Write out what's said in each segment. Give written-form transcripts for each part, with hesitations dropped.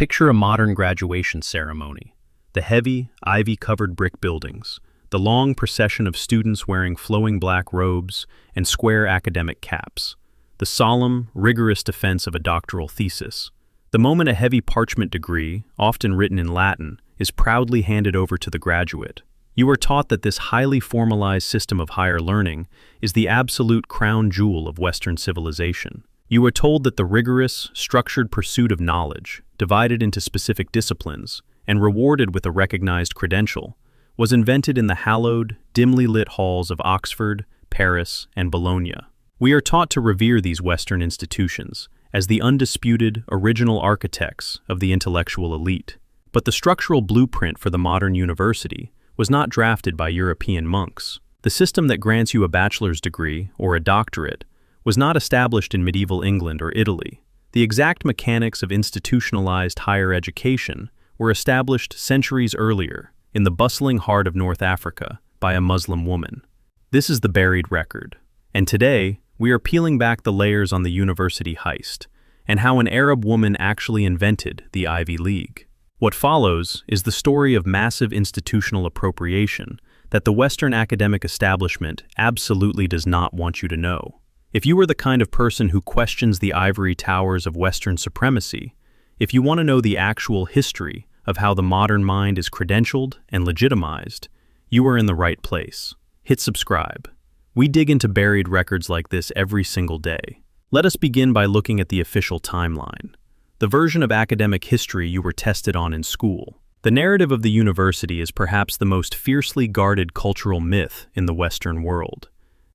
Picture a modern graduation ceremony. The heavy, ivy-covered brick buildings, the long procession of students wearing flowing black robes and square academic caps, the solemn, rigorous defense of a doctoral thesis. The moment a heavy parchment degree, often written in Latin, is proudly handed over to the graduate, you are taught that this highly formalized system of higher learning is the absolute crown jewel of Western civilization. You are told that the rigorous, structured pursuit of knowledge, divided into specific disciplines, and rewarded with a recognized credential, was invented in the hallowed, dimly lit halls of Oxford, Paris, and Bologna. We are taught to revere these Western institutions as the undisputed, original architects of the intellectual elite. But the structural blueprint for the modern university was not drafted by European monks. The system that grants you a bachelor's degree or a doctorate was not established in medieval England or Italy. The exact mechanics of institutionalized higher education were established centuries earlier in the bustling heart of North Africa by a Muslim woman. This is the buried record. And today, we are peeling back the layers on the university heist and how an Arab woman actually invented the Ivy League. What follows is the story of massive institutional appropriation that the Western academic establishment absolutely does not want you to know. If you are the kind of person who questions the ivory towers of Western supremacy, if you want to know the actual history of how the modern mind is credentialed and legitimized, you are in the right place. Hit subscribe. We dig into buried records like this every single day. Let us begin by looking at the official timeline, the version of academic history you were tested on in school. The narrative of the university is perhaps the most fiercely guarded cultural myth in the Western world,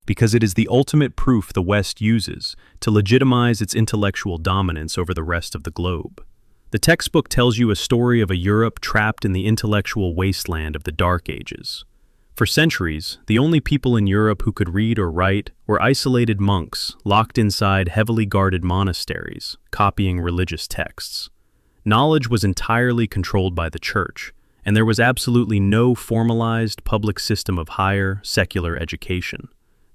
because it is the ultimate proof the West uses to legitimize its intellectual dominance over the rest of the globe. The textbook tells you a story of a Europe trapped in the intellectual wasteland of the Dark Ages. For centuries, the only people in Europe who could read or write were isolated monks locked inside heavily guarded monasteries, copying religious texts. Knowledge was entirely controlled by the church, and there was absolutely no formalized public system of higher, secular education.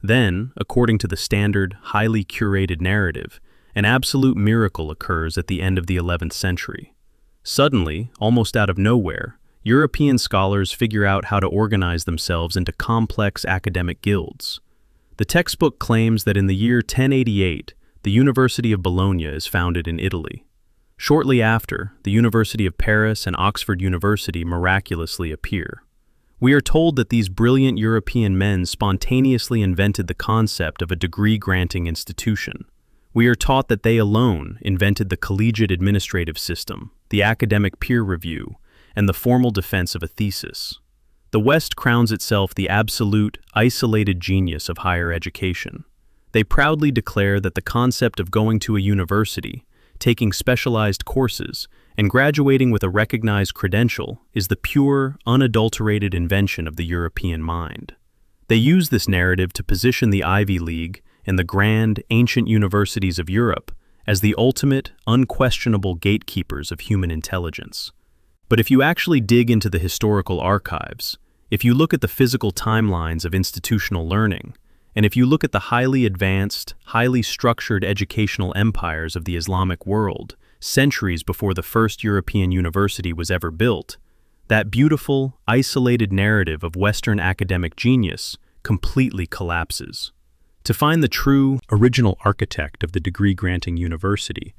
Then, according to the standard, highly curated narrative, an absolute miracle occurs at the end of the 11th century. Suddenly, almost out of nowhere, European scholars figure out how to organize themselves into complex academic guilds. The textbook claims that in the year 1088, the University of Bologna is founded in Italy. Shortly after, the University of Paris and Oxford University miraculously appear. We are told that these brilliant European men spontaneously invented the concept of a degree-granting institution. We are taught that they alone invented the collegiate administrative system, the academic peer review, and the formal defense of a thesis. The West crowns itself the absolute, isolated genius of higher education. They proudly declare that the concept of going to a university, taking specialized courses, and graduating with a recognized credential is the pure, unadulterated invention of the European mind. They use this narrative to position the Ivy League and the grand, ancient universities of Europe as the ultimate, unquestionable gatekeepers of human intelligence. But if you actually dig into the historical archives, if you look at the physical timelines of institutional learning, and if you look at the highly advanced, highly structured educational empires of the Islamic world, centuries before the first European university was ever built, that beautiful, isolated narrative of Western academic genius completely collapses. To find the true, original architect of the degree-granting university,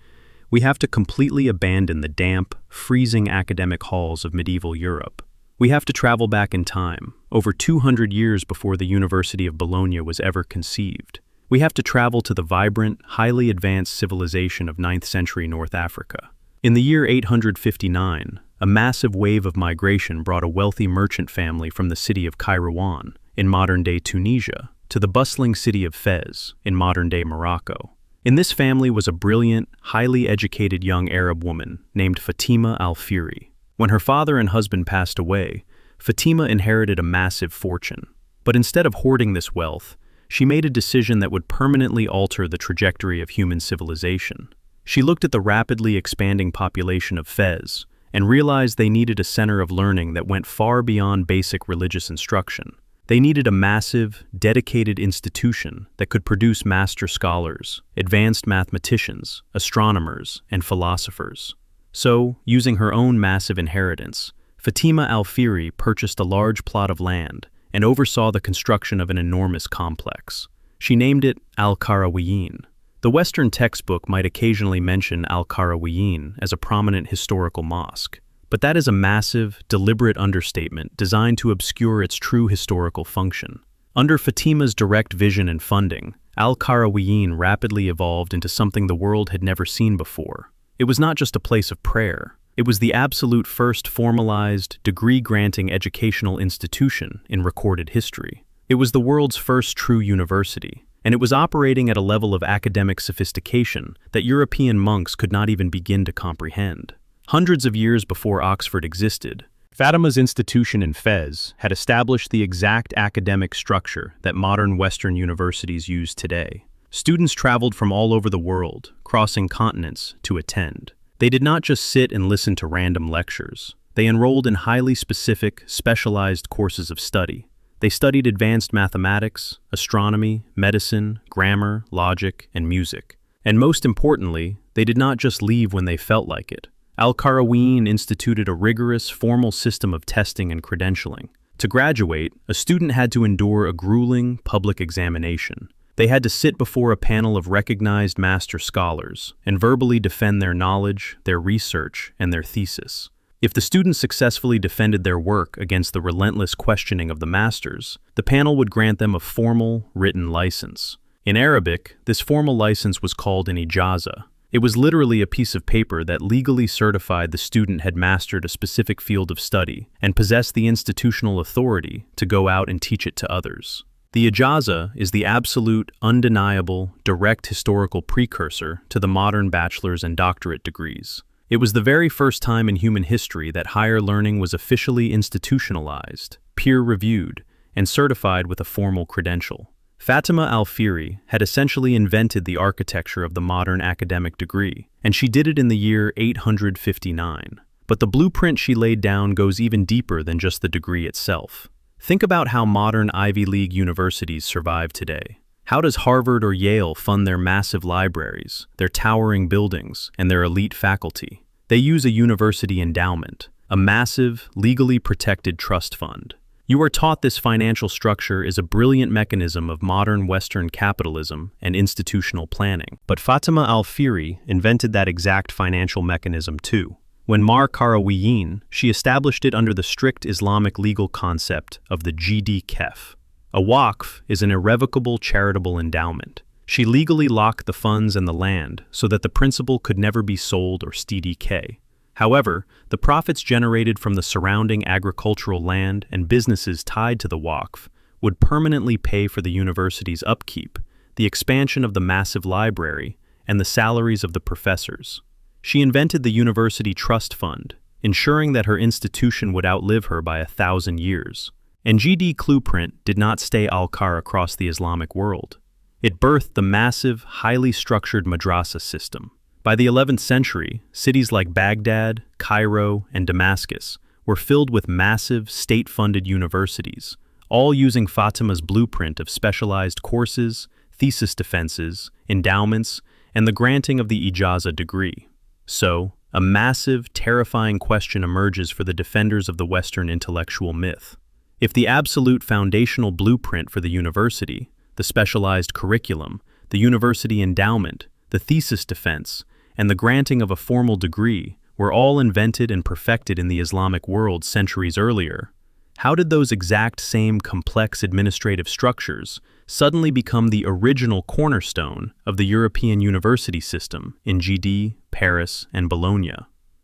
we have to completely abandon the damp, freezing academic halls of medieval Europe. We have to travel back in time, over 200 years before the University of Bologna was ever conceived. We have to travel to the vibrant, highly advanced civilization of 9th century North Africa. In the year 859, a massive wave of migration brought a wealthy merchant family from the city of Kairouan, in modern-day Tunisia, to the bustling city of Fez, in modern-day Morocco. In this family was a brilliant, highly educated young Arab woman named Fatima al-Fihri. When her father and husband passed away, Fatima inherited a massive fortune. But instead of hoarding this wealth, she made a decision that would permanently alter the trajectory of human civilization. She looked at the rapidly expanding population of Fez and realized they needed a center of learning that went far beyond basic religious instruction. They needed a massive, dedicated institution that could produce master scholars, advanced mathematicians, astronomers, and philosophers. So, using her own massive inheritance, Fatima al-Fihri purchased a large plot of land and oversaw the construction of an enormous complex. She named it al-Qarawiyyin. The Western textbook might occasionally mention al-Qarawiyyin as a prominent historical mosque, but that is a massive, deliberate understatement designed to obscure its true historical function. Under Fatima's direct vision and funding, al-Qarawiyyin rapidly evolved into something the world had never seen before. It was not just a place of prayer. It was the absolute first formalized, degree-granting educational institution in recorded history. It was the world's first true university, and it was operating at a level of academic sophistication that European monks could not even begin to comprehend. Hundreds of years before Oxford existed, Fatima's institution in Fez had established the exact academic structure that modern Western universities use today. Students traveled from all over the world, crossing continents, to attend. They did not just sit and listen to random lectures. They enrolled in highly specific, specialized courses of study. They studied advanced mathematics, astronomy, medicine, grammar, logic, and music. And most importantly, they did not just leave when they felt like it. Al-Qarawiyyin instituted a rigorous, formal system of testing and credentialing. To graduate, a student had to endure a grueling public examination. They had to sit before a panel of recognized master scholars and verbally defend their knowledge, their research, and their thesis. If the students successfully defended their work against the relentless questioning of the masters, the panel would grant them a formal, written license. In Arabic, this formal license was called an Ijazah. It was literally a piece of paper that legally certified the student had mastered a specific field of study and possessed the institutional authority to go out and teach it to others. The Ijazah is the absolute, undeniable, direct historical precursor to the modern bachelor's and doctorate degrees. It was the very first time in human history that higher learning was officially institutionalized, peer-reviewed, and certified with a formal credential. Fatima al-Fihri had essentially invented the architecture of the modern academic degree, and she did it in the year 859. But the blueprint she laid down goes even deeper than just the degree itself. Think about how modern Ivy League universities survive today. How does Harvard or Yale fund their massive libraries, their towering buildings, and their elite faculty? They use a university endowment, a massive, legally protected trust fund. You are taught this financial structure is a brilliant mechanism of modern Western capitalism and institutional planning. But Fatima al-Fihri invented that exact financial mechanism too. When al-Qarawiyyin, she established it under the strict Islamic legal concept of the Kef. A waqf is an irrevocable charitable endowment. She legally locked the funds and the land so that the principal could never be sold or STDK. However, the profits generated from the surrounding agricultural land and businesses tied to the waqf would permanently pay for the university's upkeep, the expansion of the massive library, and the salaries of the professors. She invented the University Trust Fund, ensuring that her institution would outlive her by 1,000 years. And Blueprint did not stay al-Qar across the Islamic world. It birthed the massive, highly structured madrasa system. By the 11th century, cities like Baghdad, Cairo, and Damascus were filled with massive, state-funded universities, all using Fatima's blueprint of specialized courses, thesis defenses, endowments, and the granting of the Ijazah degree. So, a massive, terrifying question emerges for the defenders of the Western intellectual myth. If the absolute foundational blueprint for the university, the specialized curriculum, the university endowment, the thesis defense, and the granting of a formal degree were all invented and perfected in the Islamic world centuries earlier, how did those exact same complex administrative structures suddenly become the original cornerstone of the European university system in GD, Paris, and Bologna?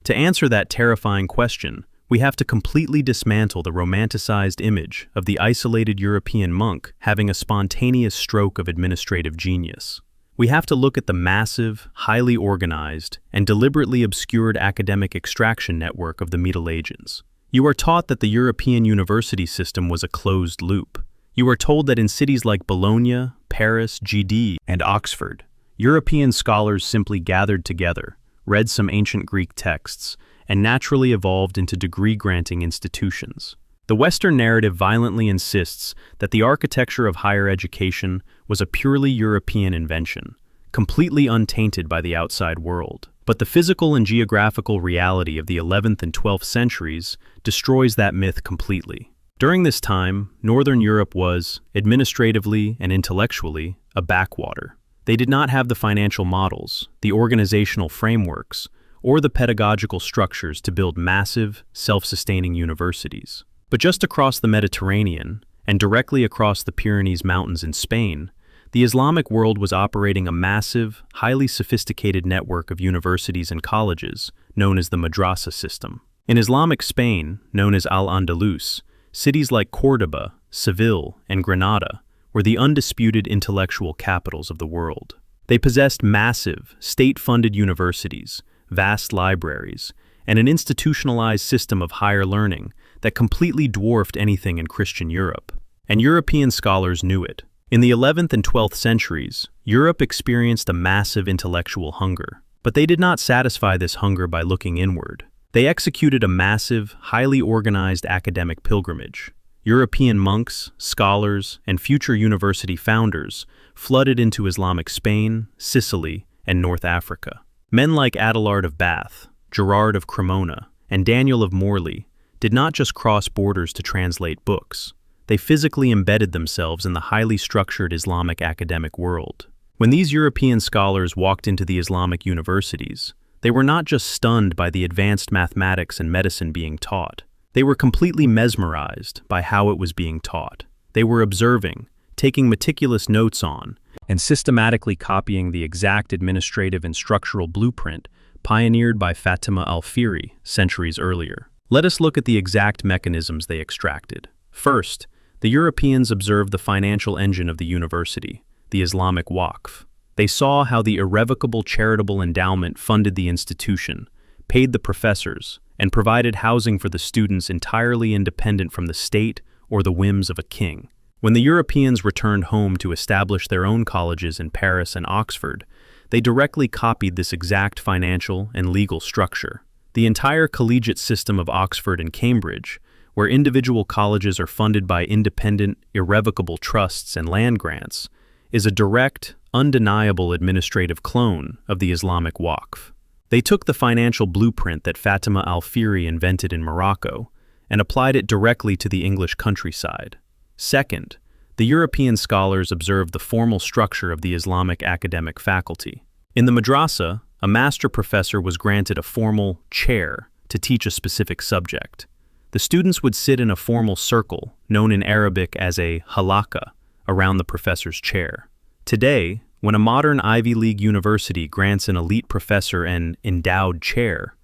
To answer that terrifying question, we have to completely dismantle the romanticized image of the isolated European monk having a spontaneous stroke of administrative genius. We have to look at the massive, highly organized, and deliberately obscured academic extraction network of the Middle Ages. You are taught that the European university system was a closed loop. You are told that in cities like Bologna, Paris, GD, and Oxford, European scholars simply gathered together, read some ancient Greek texts, and naturally evolved into degree-granting institutions. The Western narrative violently insists that the architecture of higher education was a purely European invention, completely untainted by the outside world. But the physical and geographical reality of the 11th and 12th centuries destroys that myth completely. During this time, Northern Europe was, administratively and intellectually, a backwater. They did not have the financial models, the organizational frameworks, or the pedagogical structures to build massive, self-sustaining universities. But just across the Mediterranean, and directly across the Pyrenees Mountains in Spain, the Islamic world was operating a massive, highly sophisticated network of universities and colleges, known as the madrasa system. In Islamic Spain, known as Al-Andalus, cities like Córdoba, Seville, and Granada were the undisputed intellectual capitals of the world. They possessed massive, state-funded universities, vast libraries, and an institutionalized system of higher learning that completely dwarfed anything in Christian Europe. And European scholars knew it. In the 11th and 12th centuries, Europe experienced a massive intellectual hunger. But they did not satisfy this hunger by looking inward. They executed a massive, highly organized academic pilgrimage. European monks, scholars, and future university founders flooded into Islamic Spain, Sicily, and North Africa. Men like Adelard of Bath, Gerard of Cremona, and Daniel of Morley did not just cross borders to translate books. They physically embedded themselves in the highly structured Islamic academic world. When these European scholars walked into the Islamic universities, they were not just stunned by the advanced mathematics and medicine being taught. They were completely mesmerized by how it was being taught. They were observing, taking meticulous notes on, and systematically copying the exact administrative and structural blueprint pioneered by Fatima al-Fihri centuries earlier. Let us look at the exact mechanisms they extracted. First, the Europeans observed the financial engine of the university, the Islamic Waqf. They saw how the irrevocable charitable endowment funded the institution, paid the professors, and provided housing for the students entirely independent from the state or the whims of a king. When the Europeans returned home to establish their own colleges in Paris and Oxford, they directly copied this exact financial and legal structure. The entire collegiate system of Oxford and Cambridge, where individual colleges are funded by independent, irrevocable trusts and land grants, is a direct, undeniable administrative clone of the Islamic Waqf. They took the financial blueprint that Fatima al-Fihri invented in Morocco and applied it directly to the English countryside. Second, the European scholars observed the formal structure of the Islamic academic faculty. In the madrasa, a master professor was granted a formal chair to teach a specific subject. The students would sit in a formal circle, known in Arabic as a halaqah, around the professor's chair. Today, when a modern Ivy League university grants an elite professor an endowed chair,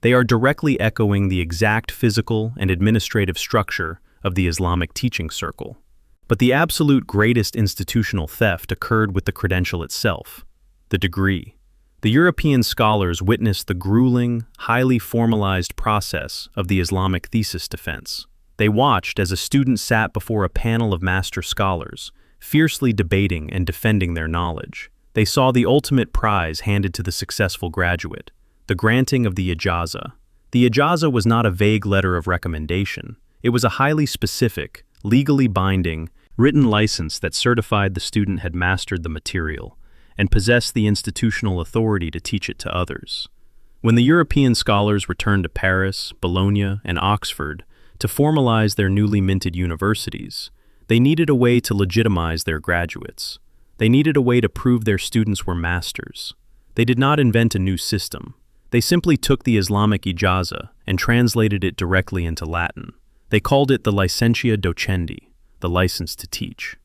they are directly echoing the exact physical and administrative structure of the Islamic teaching circle. But the absolute greatest institutional theft occurred with the credential itself, the degree. The European scholars witnessed the grueling, highly formalized process of the Islamic thesis defense. They watched as a student sat before a panel of master scholars, fiercely debating and defending their knowledge. They saw the ultimate prize handed to the successful graduate, the granting of the Ijazah. The Ijazah was not a vague letter of recommendation. It was a highly specific, legally binding, written license that certified the student had mastered the material and possessed the institutional authority to teach it to others. When the European scholars returned to Paris, Bologna, and Oxford to formalize their newly minted universities, they needed a way to legitimize their graduates. They needed a way to prove their students were masters. They did not invent a new system. They simply took the Islamic Ijazah and translated it directly into Latin. They called it the Licentia Docendi, the license to teach.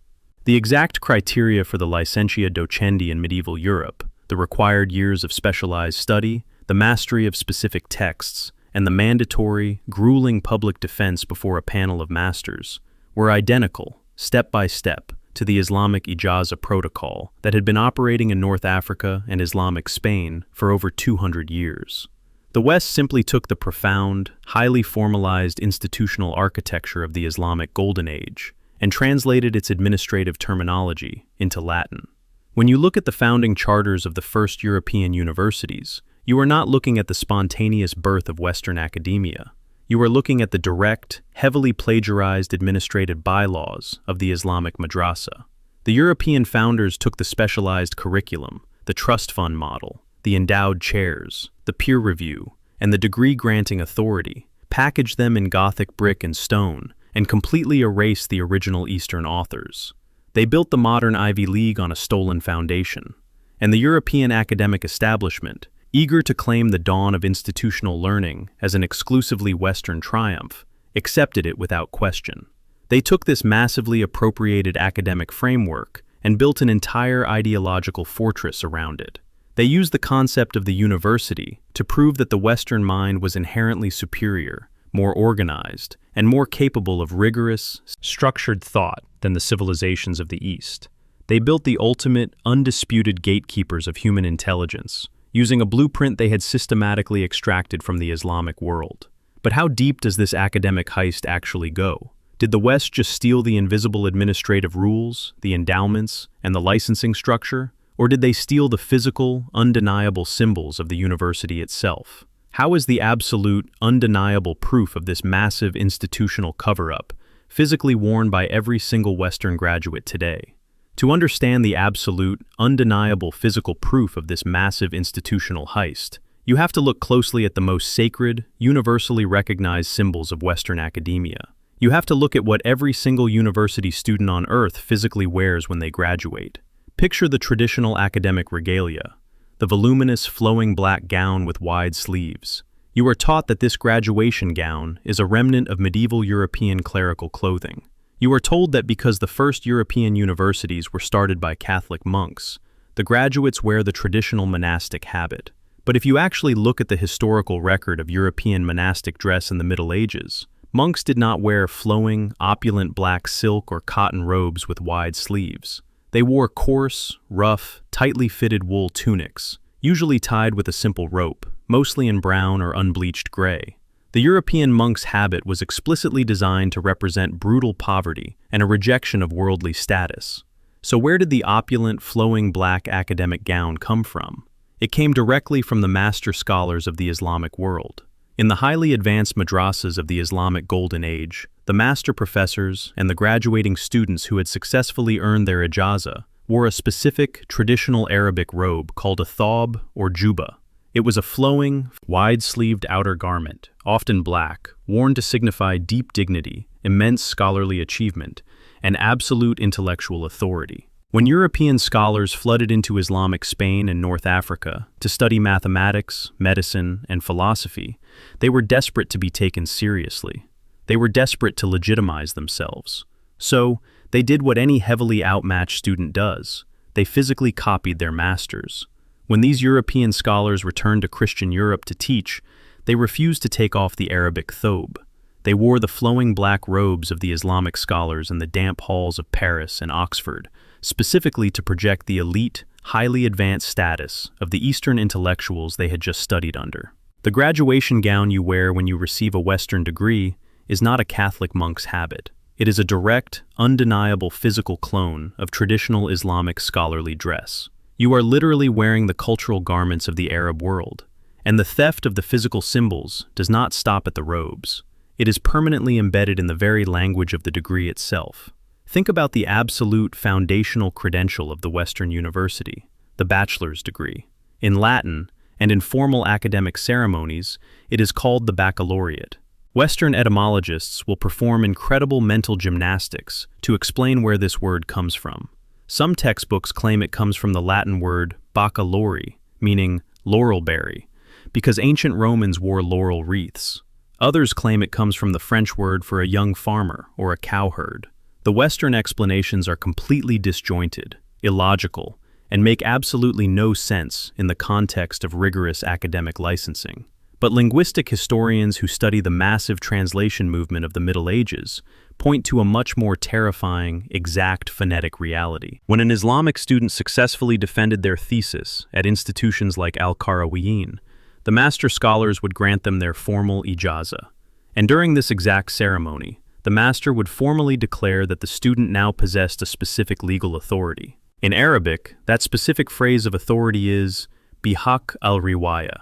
The exact criteria for the Licentia Docendi in medieval Europe, the required years of specialized study, the mastery of specific texts, and the mandatory, grueling public defense before a panel of masters, were identical, step by step, to the Islamic Ijazah protocol that had been operating in North Africa and Islamic Spain for over 200 years. The West simply took the profound, highly formalized institutional architecture of the Islamic Golden Age and translated its administrative terminology into Latin. When you look at the founding charters of the first European universities, you are not looking at the spontaneous birth of Western academia. You are looking at the direct, heavily plagiarized administrative bylaws of the Islamic madrasa. The European founders took the specialized curriculum, the trust fund model, the the endowed chairs, the peer review, and the degree-granting authority, packaged them in Gothic brick and stone, and completely erased the original Eastern authors. They built the modern Ivy League on a stolen foundation, and the European academic establishment, eager to claim the dawn of institutional learning as an exclusively Western triumph, accepted it without question. They took this massively appropriated academic framework and built an entire ideological fortress around it. They used the concept of the university to prove that the Western mind was inherently superior, more organized, and more capable of rigorous, structured thought than the civilizations of the East. They built the ultimate, undisputed gatekeepers of human intelligence, using a blueprint they had systematically extracted from the Islamic world. But how deep does this academic heist actually go? Did the West just steal the invisible administrative rules, the endowments, and the licensing structure? Or did they steal the physical, undeniable symbols of the university itself? How is the absolute, undeniable proof of this massive institutional cover-up physically worn by every single Western graduate today? To understand the absolute, undeniable physical proof of this massive institutional heist, you have to look closely at the most sacred, universally recognized symbols of Western academia. You have to look at what every single university student on Earth physically wears when they graduate. Picture the traditional academic regalia, the voluminous, flowing black gown with wide sleeves. You are taught that this graduation gown is a remnant of medieval European clerical clothing. You are told that because the first European universities were started by Catholic monks, the graduates wear the traditional monastic habit. But if you actually look at the historical record of European monastic dress in the Middle Ages, monks did not wear flowing, opulent black silk or cotton robes with wide sleeves. They wore coarse, rough, tightly fitted wool tunics, usually tied with a simple rope, mostly in brown or unbleached gray. The European monk's habit was explicitly designed to represent brutal poverty and a rejection of worldly status. So where did the opulent, flowing black academic gown come from? It came directly from the master scholars of the Islamic world. In the highly advanced madrasas of the Islamic Golden Age, the master professors and the graduating students who had successfully earned their Ijazah wore a specific, traditional Arabic robe called a thawb or juba. It was a flowing, wide-sleeved outer garment, often black, worn to signify deep dignity, immense scholarly achievement, and absolute intellectual authority. When European scholars flooded into Islamic Spain and North Africa to study mathematics, medicine, and philosophy, they were desperate to be taken seriously. They were desperate to legitimize themselves. So, they did what any heavily outmatched student does. They physically copied their masters. When these European scholars returned to Christian Europe to teach, they refused to take off the Arabic Thawb. They wore the flowing black robes of the Islamic scholars in the damp halls of Paris and Oxford, specifically to project the elite, highly advanced status of the Eastern intellectuals they had just studied under. The graduation gown you wear when you receive a Western degree is not a Catholic monk's habit. It is a direct, undeniable physical clone of traditional Islamic scholarly dress. You are literally wearing the cultural garments of the Arab world, and the theft of the physical symbols does not stop at the robes. It is permanently embedded in the very language of the degree itself. Think about the absolute foundational credential of the Western university, the bachelor's degree. In Latin, and in formal academic ceremonies, it is called the Baccalaureate. Western etymologists will perform incredible mental gymnastics to explain where this word comes from. Some textbooks claim it comes from the Latin word baccalaureate, meaning laurel berry, because ancient Romans wore laurel wreaths. Others claim it comes from the French word for a young farmer or a cowherd. The Western explanations are completely disjointed, illogical, and make absolutely no sense in the context of rigorous academic licensing. But linguistic historians who study the massive translation movement of the Middle Ages point to a much more terrifying, exact phonetic reality. When an Islamic student successfully defended their thesis at institutions like al-Qarawiyyin, the master scholars would grant them their formal Ijazah. And during this exact ceremony, the master would formally declare that the student now possessed a specific legal authority. In Arabic, that specific phrase of authority is bihaqq al-riwayah.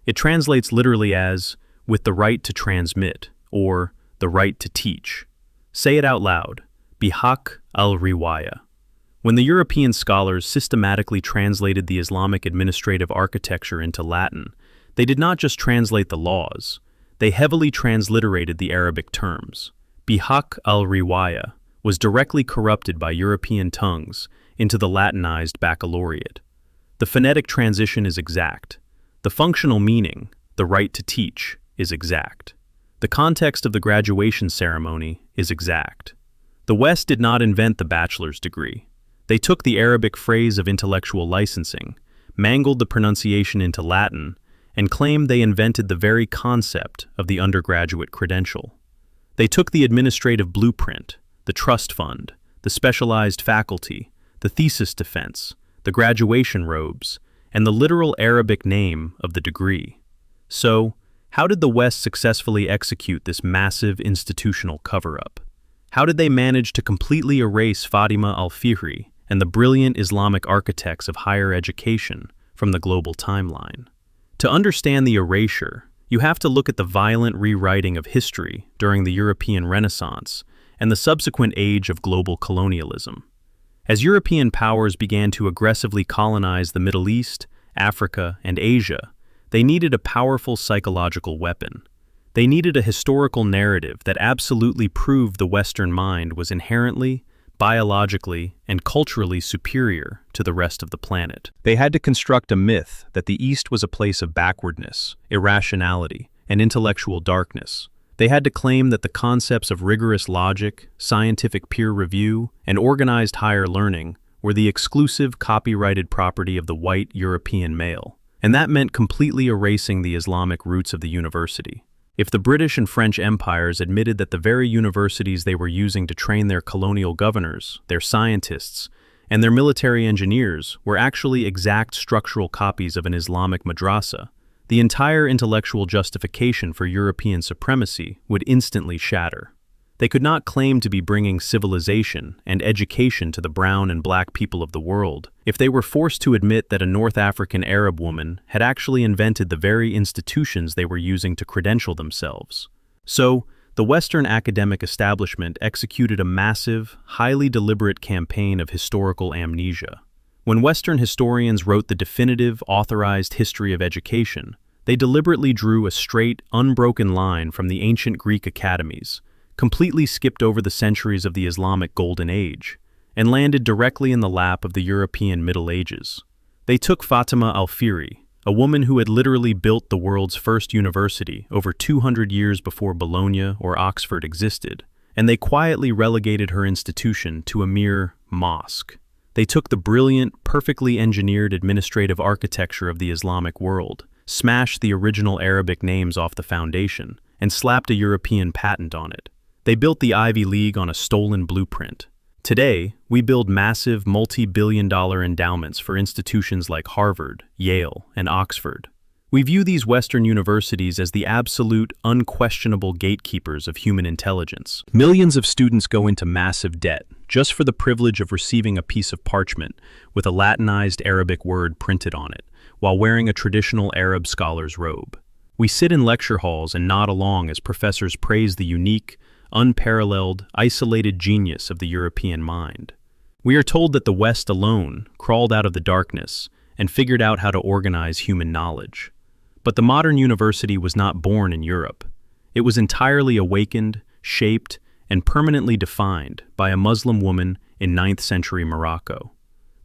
It translates literally as, with the right to transmit, or the right to teach. Say it out loud, bihaqq al-riwayah. When the European scholars systematically translated the Islamic administrative architecture into Latin, they did not just translate the laws, they heavily transliterated the Arabic terms. Bihaqq al-riwayah was directly corrupted by European tongues into the Latinized Baccalaureate. The phonetic transition is exact. The functional meaning, the right to teach, is exact. The context of the graduation ceremony is exact. The West did not invent the bachelor's degree. They took the Arabic phrase of intellectual licensing, mangled the pronunciation into Latin, and claimed they invented the very concept of the undergraduate credential. They took the administrative blueprint, the trust fund, the specialized faculty, the thesis defense, the graduation robes, and the literal Arabic name of the degree. So, how did the West successfully execute this massive institutional cover-up? How did they manage to completely erase Fatima al-Fihri and the brilliant Islamic architects of higher education from the global timeline? To understand the erasure, you have to look at the violent rewriting of history during the European Renaissance and the subsequent age of global colonialism. As European powers began to aggressively colonize the Middle East, Africa, and Asia, they needed a powerful psychological weapon. They needed a historical narrative that absolutely proved the Western mind was inherently, biologically, and culturally superior to the rest of the planet. They had to construct a myth that the East was a place of backwardness, irrationality, and intellectual darkness. They had to claim that the concepts of rigorous logic, scientific peer review, and organized higher learning were the exclusive copyrighted property of the white European male. And that meant completely erasing the Islamic roots of the university. If the British and French empires admitted that the very universities they were using to train their colonial governors, their scientists, and their military engineers were actually exact structural copies of an Islamic madrasa, the entire intellectual justification for European supremacy would instantly shatter. They could not claim to be bringing civilization and education to the brown and black people of the world if they were forced to admit that a North African Arab woman had actually invented the very institutions they were using to credential themselves. So, the Western academic establishment executed a massive, highly deliberate campaign of historical amnesia. When Western historians wrote the definitive, authorized history of education, they deliberately drew a straight, unbroken line from the ancient Greek academies, completely skipped over the centuries of the Islamic Golden Age, and landed directly in the lap of the European Middle Ages. They took Fatima al-Fihri, a woman who had literally built the world's first university over 200 years before Bologna or Oxford existed, and they quietly relegated her institution to a mere mosque. They took the brilliant, perfectly engineered administrative architecture of the Islamic world, smashed the original Arabic names off the foundation, and slapped a European patent on it. They built the Ivy League on a stolen blueprint. Today, we build massive multi-billion-dollar endowments for institutions like Harvard, Yale, and Oxford. We view these Western universities as the absolute, unquestionable gatekeepers of human intelligence. Millions of students go into massive debt just for the privilege of receiving a piece of parchment with a Latinized Arabic word printed on it, while wearing a traditional Arab scholar's robe. We sit in lecture halls and nod along as professors praise the unique, unparalleled, isolated genius of the European mind. We are told that the West alone crawled out of the darkness and figured out how to organize human knowledge. But the modern university was not born in Europe. It was entirely awakened, shaped, and permanently defined by a Muslim woman in 9th century Morocco.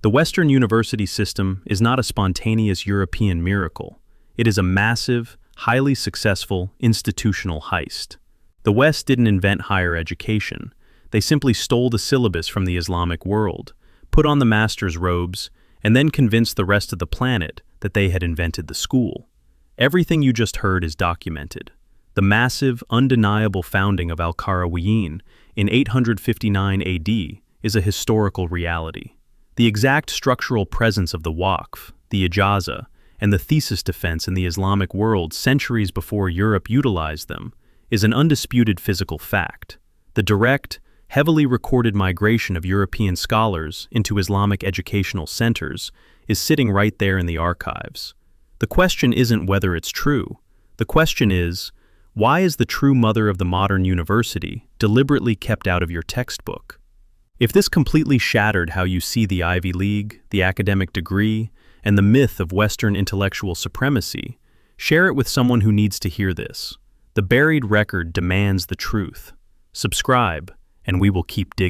The Western university system is not a spontaneous European miracle. It is a massive, highly successful institutional heist. The West didn't invent higher education. They simply stole the syllabus from the Islamic world, put on the master's robes, and then convinced the rest of the planet that they had invented the school. Everything you just heard is documented. The massive, undeniable founding of al-Qarawiyyin in 859 AD is a historical reality. The exact structural presence of the Waqf, the Ijazah, and the thesis defense in the Islamic world centuries before Europe utilized them is an undisputed physical fact. The direct, heavily recorded migration of European scholars into Islamic educational centers is sitting right there in the archives. The question isn't whether it's true. The question is, why is the true mother of the modern university deliberately kept out of your textbook? If this completely shattered how you see the Ivy League, the academic degree, and the myth of Western intellectual supremacy, share it with someone who needs to hear this. The buried record demands the truth. Subscribe, and we will keep digging.